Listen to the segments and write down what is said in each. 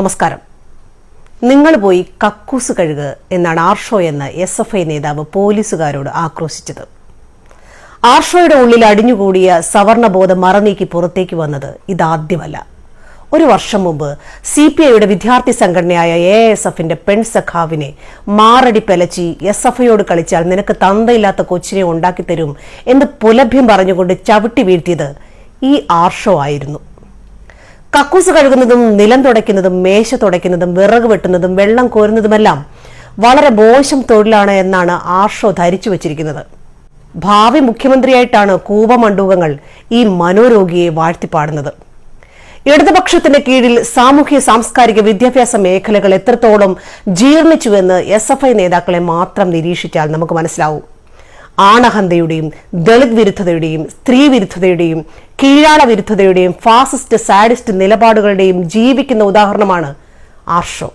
നമസ്കാരം. നിങ്ങൾ പോയി കക്കൂസ് കഴുകുക എന്നാണ് ആർഷോ എന്ന SFI നേതാവ് പോലീസുകാരോട് ആക്രോശിച്ചത്. ആർഷോയുടെ ഉള്ളിൽ അടിഞ്ഞുകൂടിയ സവർണബോധം മറനീക്കി പുറത്തേക്ക് വന്നത് ഇതാദ്യമല്ല. ഒരു വർഷം മുമ്പ് CPIയുടെ വിദ്യാർത്ഥി സംഘടനയായ AISFന്റെ പെൺസഖാവിനെ മാറടി പെലച്ചി SFIയോട് കളിച്ചാൽ നിനക്ക് തന്തയില്ലാത്ത കൊച്ചിനെ ഉണ്ടാക്കിത്തരും എന്ന് പുലഭ്യം പറഞ്ഞുകൊണ്ട് ചവിട്ടി വീഴ്ത്തിയത് ഈ ആർഷോ ആയിരുന്നു. കക്കൂസ് കഴുകുന്നതും നിലം തുടയ്ക്കുന്നതും മേശ തുടയ്ക്കുന്നതും വിറക് വെട്ടുന്നതും വെള്ളം കോരുന്നതുമെല്ലാം വളരെ മോശം തൊഴിലാണ് എന്നാണ് ആർഷോ ധരിച്ചു വച്ചിരിക്കുന്നത്. ഭാവി മുഖ്യമന്ത്രിയായിട്ടാണ് കൂപമണ്ഡൂകങ്ങൾ ഈ മനോരോഗിയെ വാഴ്ത്തിപ്പാടുന്നത്. ഇടതുപക്ഷത്തിന്റെ കീഴിൽ സാമൂഹ്യ സാംസ്കാരിക വിദ്യാഭ്യാസ മേഖലകൾ എത്രത്തോളം ജീർണിച്ചുവെന്ന് SFI നേതാക്കളെ മാത്രം നിരീക്ഷിച്ചാൽ നമുക്ക് മനസ്സിലാവും. ആണഹന്തയുടെയും ദളിത് വിരുദ്ധതയുടെയും സ്ത്രീ വിരുദ്ധതയുടെയും കീഴാള വിരുദ്ധതയുടെയും ഫാസിസ്റ്റ് സാഡിസ്റ്റ് നിലപാടുകളുടെയും ജീവിക്കുന്ന ഉദാഹരണമാണ് ആർഷോ.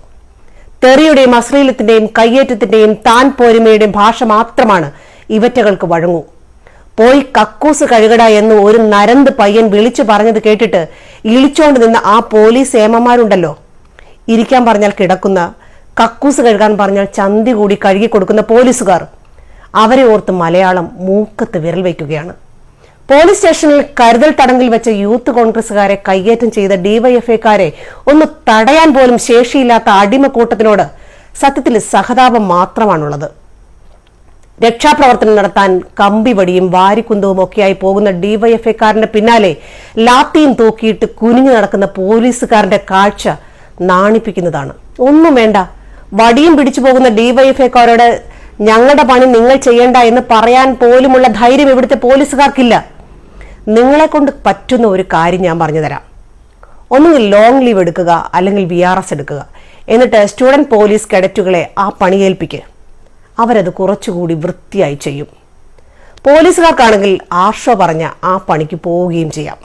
തെറിയുടെയും അശ്ലീലത്തിന്റെയും കയ്യേറ്റത്തിന്റെയും താൻ പോരുമയുടെയും ഭാഷ മാത്രമാണ് ഇവറ്റകൾക്ക് വഴങ്ങൂ. പോയി കക്കൂസ് കഴുകട എന്ന് ഒരു നരന്ത് പയ്യൻ വിളിച്ചു പറഞ്ഞത് കേട്ടിട്ട് ഇളിച്ചോണ്ട് നിന്ന ആ പോലീസ് ഏമന്മാരുണ്ടല്ലോ, ഇരിക്കാൻ പറഞ്ഞാൽ കിടക്കുന്ന, കക്കൂസ് കഴുകാൻ പറഞ്ഞാൽ ചന്തി കൂടി കഴുകി കൊടുക്കുന്ന പോലീസുകാർ, അവരെ ഓർത്ത് മലയാളം മൂക്കത്ത് വിരൽ വയ്ക്കുകയാണ്. പോലീസ് സ്റ്റേഷനിൽ കരുതൽ തടങ്കിൽ വെച്ച യൂത്ത് കോൺഗ്രസുകാരെ കയ്യേറ്റം ചെയ്ത DYFIക്കാരെ ഒന്ന് തടയാൻ പോലും ശേഷിയില്ലാത്ത അടിമക്കൂട്ടത്തിനോട് സത്യത്തിൽ സഹതാപം മാത്രമാണുള്ളത്. രക്ഷാപ്രവർത്തനം നടത്താൻ കമ്പിവടിയും വാരിക്കുന്തവും ഒക്കെയായി പോകുന്ന DYFIക്കാരന്റെ പിന്നാലെ ലാത്തിയും തൂക്കിയിട്ട് കുനിഞ്ഞു നടക്കുന്ന പോലീസുകാരന്റെ കാഴ്ച നാണിപ്പിക്കുന്നതാണ്. ഒന്നും വേണ്ട, വടിയും പിടിച്ചു പോകുന്ന DYFIക്കാരോട് ഞങ്ങളുടെ പണി നിങ്ങൾ ചെയ്യണ്ട എന്ന് പറയാൻ പോലുമുള്ള ധൈര്യം ഇവിടുത്തെ പോലീസുകാർക്കില്ല. നിങ്ങളെ കൊണ്ട് പറ്റുന്ന ഒരു കാര്യം ഞാൻ പറഞ്ഞു തരാം. ഒന്നുകിൽ ലോങ് ലീവ് എടുക്കുക, അല്ലെങ്കിൽ VRS എടുക്കുക. എന്നിട്ട് സ്റ്റുഡന്റ് പോലീസ് കേഡറ്റുകളെ ആ പണിയേൽപ്പിക്കുക. അവരത് കുറച്ചുകൂടി വൃത്തിയായി ചെയ്യും. പോലീസുകാർക്കാണെങ്കിൽ ആർഷോ പറഞ്ഞ ആ പണിക്ക് പോവുകയും ചെയ്യാം.